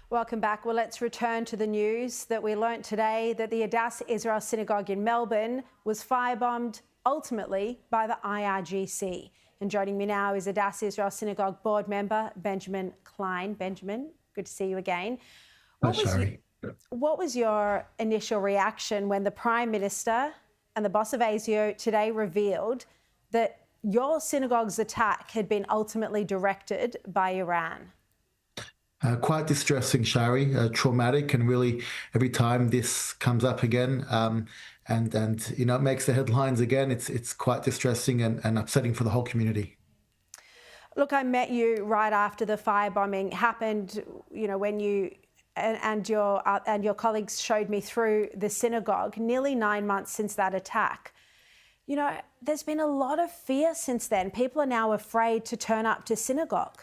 Welcome back. Well, let's return to the news that we learnt today that the Adass Israel Synagogue in Melbourne was firebombed ultimately by the IRGC. And joining me now is Adass Israel Synagogue board member Benjamin Klein. Benjamin, good to see you again. Sharri. What was your initial reaction when the Prime Minister and the boss of ASIO today revealed that your synagogue's attack had been ultimately directed by Iran? Quite distressing, Sharri, traumatic, and really every time this comes up again, and you know, it makes the headlines again. It's quite distressing and upsetting for the whole community. Look, I met you right after the firebombing happened. You know, when you and your colleagues showed me through the synagogue. Nearly 9 months since that attack. You know, there's been a lot of fear since then. People are now afraid to turn up to synagogue.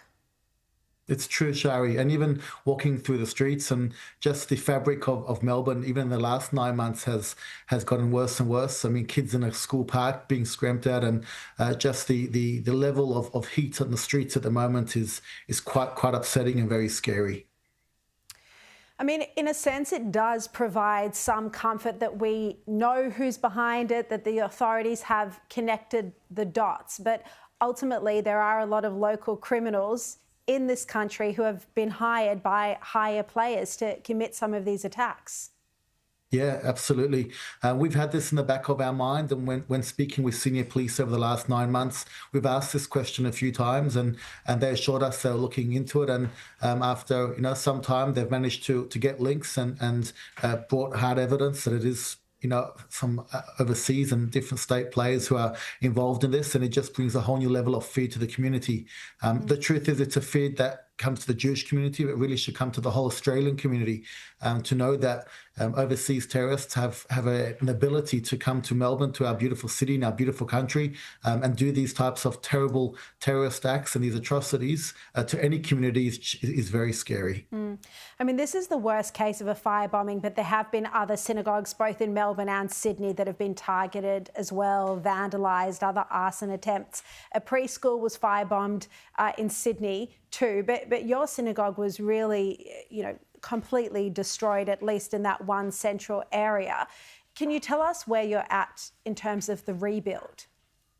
It's true, Sharri, and even walking through the streets and just the fabric of Melbourne, even in the last 9 months, has gotten worse and worse. I mean, kids in a school park being screamed at, and just the level of heat on the streets at the moment is quite upsetting and very scary. I mean, in a sense, it does provide some comfort that we know who's behind it, that the authorities have connected the dots. But ultimately, there are a lot of local criminals in this country who have been hired by higher players to commit some of these attacks. Yeah, absolutely. We've had this in the back of our mind, and when speaking with senior police over the last 9 months, we've asked this question a few times, and they assured us they're looking into it. And after some time, they've managed to get links and brought hard evidence that it is some overseas and different state players who are involved in this, and it just brings a whole new level of fear to the community. The truth is, it's a fear that comes to the Jewish community, but really should come to the whole Australian community, to know that overseas terrorists have an ability to come to Melbourne, to our beautiful city and our beautiful country, and do these types of terrible terrorist acts and these atrocities to any community is very scary. I mean, this is the worst case of a firebombing, but there have been other synagogues, both in Melbourne and Sydney, that have been targeted as well, vandalised, other arson attempts. A preschool was firebombed in Sydney too, but your synagogue was really, completely destroyed, at least in that one central area. Can you tell us where you're at in terms of the rebuild?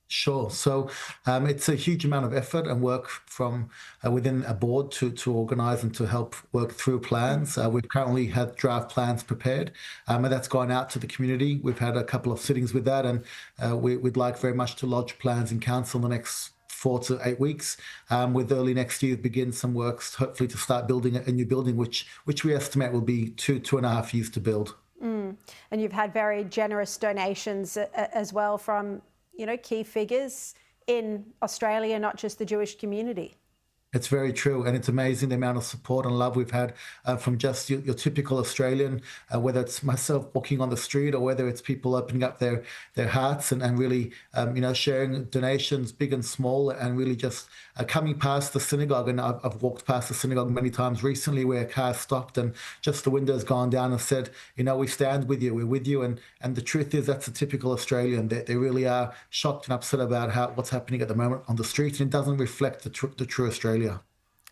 Sure. So it's a huge amount of effort and work from within a board to organise and to help work through plans. We've currently had draft plans prepared, and that's gone out to the community. We've had a couple of sittings with that, and we'd like very much to lodge plans in council in the next 4 to 8 weeks, with early next year begin some works, hopefully to start building a new building, which we estimate will be 2.5 years to build. And you've had very generous donations as well from key figures in Australia, not just the Jewish community. It's very true, and it's amazing the amount of support and love we've had from just your typical Australian, whether it's myself walking on the street or whether it's people opening up their hearts and really, sharing donations, big and small, and really just coming past the synagogue. And I've walked past the synagogue many times recently where a car stopped and just the window's gone down and said, we stand with you, we're with you. And the truth is that's a typical Australian. They really are shocked and upset about what's happening at the moment on the street, and it doesn't reflect the true Australia.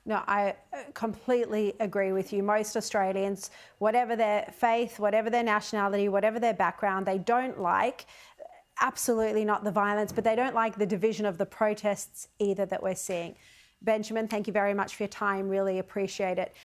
No, I completely agree with you. Most Australians, whatever their faith, whatever their nationality, whatever their background, they don't like, absolutely not the violence, but they don't like the division of the protests either that we're seeing. Benjamin, thank you very much for your time. Really appreciate it.